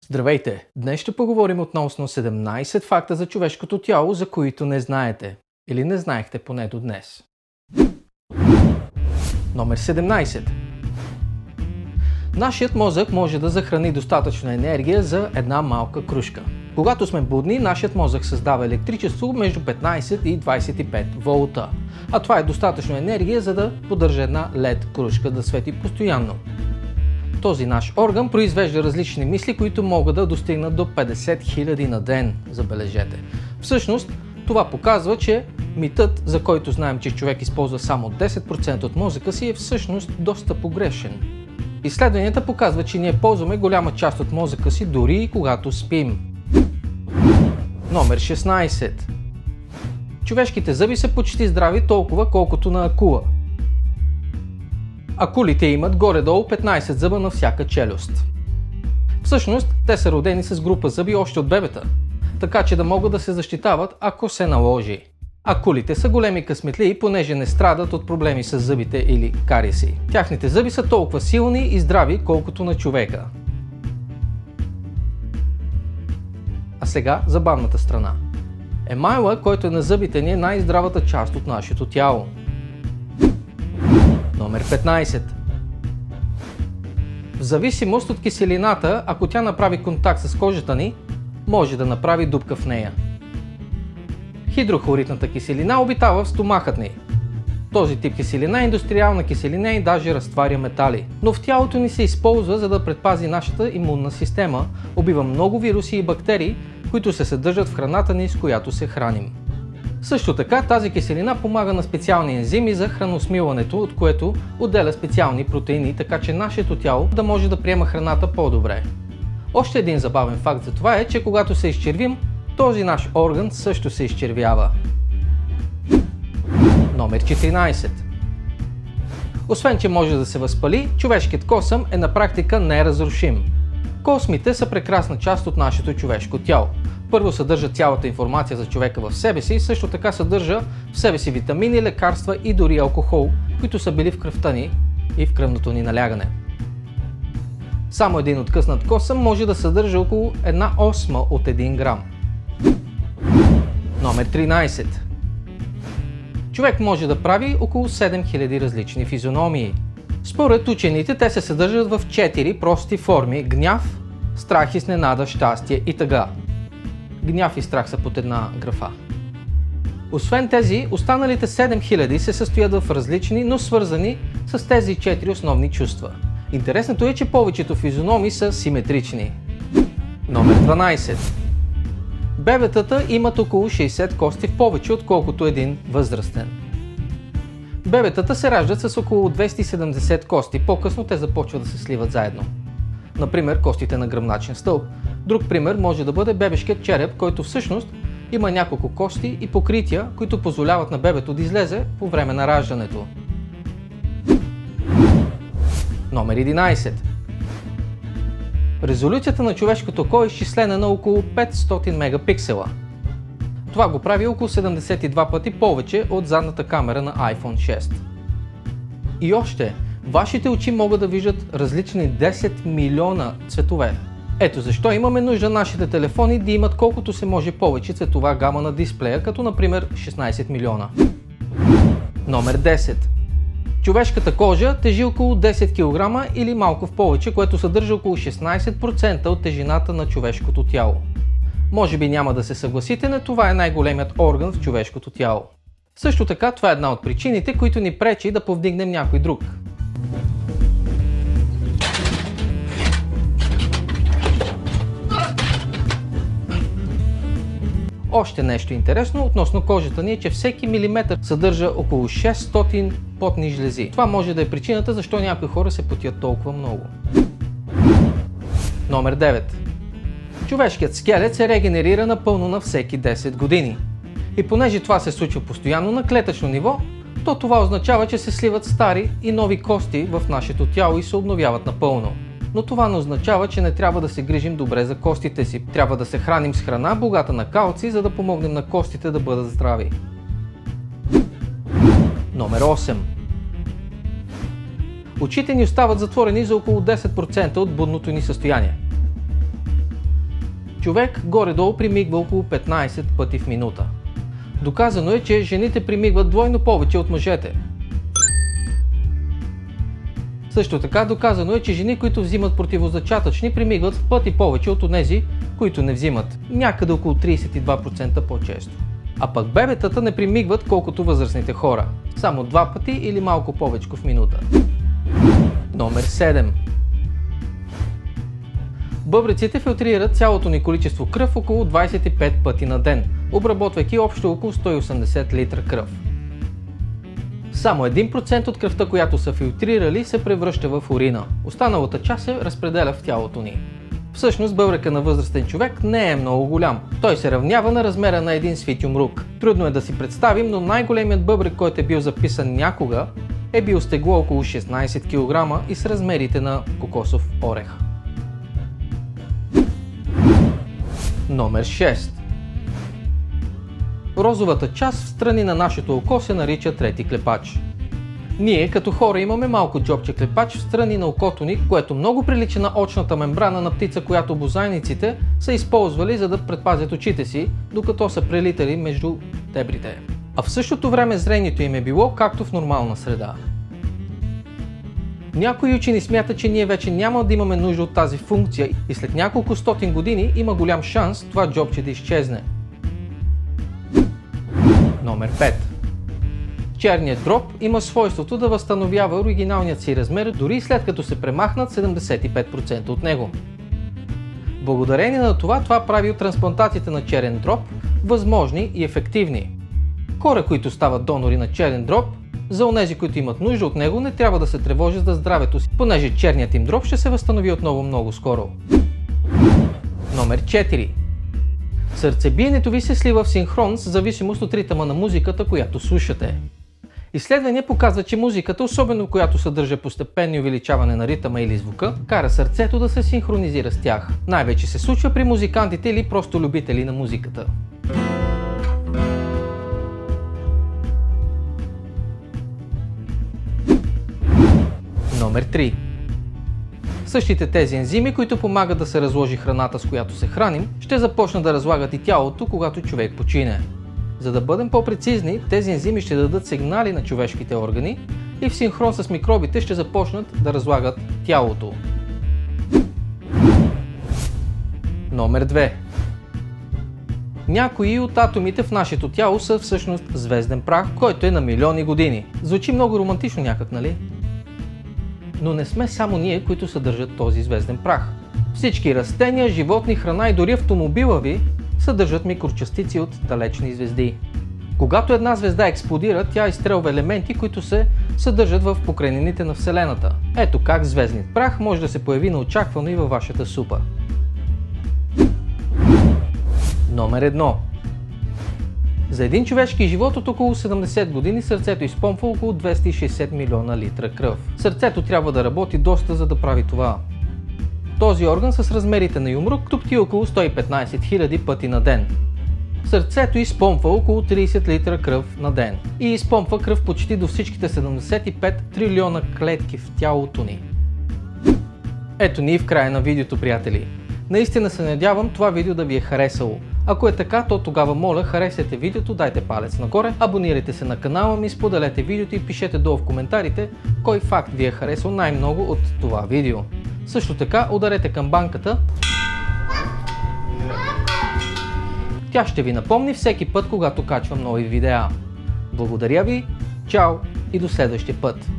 Здравейте! Днес ще поговорим относно 17 факта за човешкото тяло, за които не знаете. Или не знаехте поне до днес. Номер 17. Нашият мозък може да захрани достатъчно енергия за една малка крушка. Когато сме будни, нашият мозък създава електричество между 15 и 25 волта. А това е достатъчно енергия, за да поддържа една LED крушка да свети постоянно. Този наш орган произвежда различни мисли, които могат да достигнат до 50 000 на ден, забележете. Всъщност, това показва, че митът, за който знаем, че човек използва само 10% от мозъка си, е всъщност доста погрешен. Изследванията показват, че ние ползваме голяма част от мозъка си дори и когато спим. Номер 16. Човешките зъби са почти здрави толкова, колкото на акула. Акулите имат горе-долу 15 зъба на всяка челюст. Всъщност, те са родени с група зъби още от бебета, така че да могат да се защитават, ако се наложи. Акулите са големи късметли, понеже не страдат от проблеми с зъбите или кариеси. Тяхните зъби са толкова силни и здрави, колкото на човека. А сега забавната страна. Емайла, който е на зъбите ни, е най-здравата част от нашето тяло. Номер 15. В зависимост от киселината, ако тя направи контакт с кожата ни, може да направи дупка в нея. Хидрохлоридната киселина обитава в стомахът ни. Този тип киселина е индустриална киселина и даже разтваря метали. Но в тялото ни се използва, за да предпази нашата имунна система, убива много вируси и бактерии, които се съдържат в храната ни, с която се храним. Също така тази киселина помага на специални ензими за храносмилането, от което отделя специални протеини, така че нашето тяло да може да приема храната по-добре. Още един забавен факт за това е, че когато се изчервим, този наш орган също се изчервява. Номер 14. Освен че може да се възпали, човешкият косъм е на практика неразрушим. Космите са прекрасна част от нашето човешко тяло. Първо съдържа цялата информация за човека в себе си, също така съдържа в себе си витамини, лекарства и дори алкохол, които са били в кръвта ни и в кръвното ни налягане. Само един откъснат косъм може да съдържа около 1/8 от 1 грам. Номер 13. Човек може да прави около 7000 различни физиономии. Според учените те се съдържат в 4 прости форми: гняв, страх, изненада, щастие и тъга. Гняв и страх са под една графа. Освен тези, останалите 7000 се състоят в различни, но свързани с тези 4 основни чувства. Интересното е, че повечето физиономии са симетрични. Номер 12. Бебетата имат около 60 кости в повече, отколкото един възрастен. Бебетата се раждат с около 270 кости, по-късно те започват да се сливат заедно. Например, костите на гръбначен стълб. Друг пример може да бъде бебешкият череп, който всъщност има няколко кости и покрития, които позволяват на бебето да излезе по време на раждането. Номер 11. Резолюцията на човешкото око е изчислена на около 500 мегапиксела. Това го прави около 72 пъти повече от задната камера на iPhone 6. И още, вашите очи могат да виждат различни 10 милиона цветове. Ето защо имаме нужда нашите телефони да имат колкото се може повече цветова гама на дисплея, като например 16 милиона. Номер 10. Човешката кожа тежи около 10 кг или малко в повече, което съдържа около 16% от тежината на човешкото тяло. Може би няма да се съгласите, но това е най-големият орган в човешкото тяло. Също така това е една от причините, които ни пречи да повдигнем някой друг. Още нещо интересно относно кожата ни е, че всеки милиметър съдържа около 600 потни жлези. Това може да е причината защо някои хора се потят толкова много. Номер 9. Човешкият скелет се регенерира напълно на всеки 10 години. И понеже това се случва постоянно на клетъчно ниво, то това означава, че се сливат стари и нови кости в нашето тяло и се обновяват напълно. Но това не означава, че не трябва да се грижим добре за костите си. Трябва да се храним с храна, богата на калций, за да помогнем на костите да бъдат здрави. Номер 8. Очите ни остават затворени за около 10% от будното ни състояние. човек горе-долу примигва около 15 пъти в минута. Доказано е, че жените примигват двойно повече от мъжете. Също така доказано е, че жени, които взимат противозачатъчни, примигват в пъти повече от онези, които не взимат, някъде около 32% по-често. А пък бебетата не примигват колкото възрастните хора, само 2 пъти или малко повече в минута. Номер 7. Бъбреците филтрират цялото ни количество кръв около 25 пъти на ден, обработвайки общо около 180 литра кръв. Само 1% от кръвта, която са филтрирали, се превръща в урина. Останалата част се разпределя в тялото ни. Всъщност бъбрека на възрастен човек не е много голям. Той се равнява на размера на един свит юмрук. Трудно е да си представим, но най-големият бъбрек, който е бил записан някога, е бил с тегло около 16 кг и с размерите на кокосов орех. Номер 6. Розовата част в страни на нашето око се нарича трети клепач. Ние като хора имаме малко джобче клепач в страни на окото ни, което много прилича на очната мембрана на птица, която бозайниците са използвали, за да предпазят очите си, докато са прелитали между дебрите. А в същото време зрението им е било както в нормална среда. Някои учени смятат, че ние вече няма да имаме нужда от тази функция и след няколко стотин години има голям шанс това джобче да изчезне. Номер 5. Черният дроб има свойството да възстановява оригиналният си размер дори след като се премахнат 75% от него. Благодарение на това прави трансплантациите на черен дроб възможни и ефективни. Хора, които стават донори на черен дроб, за онези, които имат нужда от него, не трябва да се тревожат за здравето си, понеже черният им дроб ще се възстанови отново много скоро. Номер 4. Сърцебиенето ви се слива в синхрон с зависимост от ритъма на музиката, която слушате. Изследвания показват, че музиката, особено която съдържа постепенно увеличаване на ритъма или звука, кара сърцето да се синхронизира с тях. Най-вече се случва при музикантите или просто любители на музиката. Номер 3. Същите тези ензими, които помагат да се разложи храната, с която се храним, ще започнат да разлагат и тялото, когато човек почине. За да бъдем по-прецизни, тези ензими ще дадат сигнали на човешките органи и в синхрон с микробите ще започнат да разлагат тялото. Номер 2. Някои от атомите в нашето тяло са всъщност звезден прах, който е на милиони години. Звучи много романтично някак, нали? Но не сме само ние, които съдържат този звезден прах. Всички растения, животни, храна и дори автомобила ви съдържат микрочастици от далечни звезди. Когато една звезда експлодира, тя изстрелва елементи, които се съдържат в покрайнините на Вселената. Ето как звездният прах може да се появи неочаквано и във вашата супа. Номер 1. За един човешки живот от около 70 години сърцето изпомпва около 260 милиона литра кръв. Сърцето трябва да работи доста, за да прави това. Този орган с размерите на юмрук тупти около 115 000 пъти на ден. Сърцето изпомпва около 30 литра кръв на ден и изпомпва кръв почти до всичките 75 трилиона клетки в тялото ни. Ето ни и в края на видеото, приятели. Наистина се надявам това видео да ви е харесало. Ако е така, то тогава моля, харесайте видеото, дайте палец нагоре, абонирайте се на канала ми, споделете видеото и пишете долу в коментарите кой факт ви е харесал най-много от това видео. Също така ударете камбанката. Тя ще ви напомни всеки път, когато качвам нови видеа. Благодаря ви, чао и до следващия път!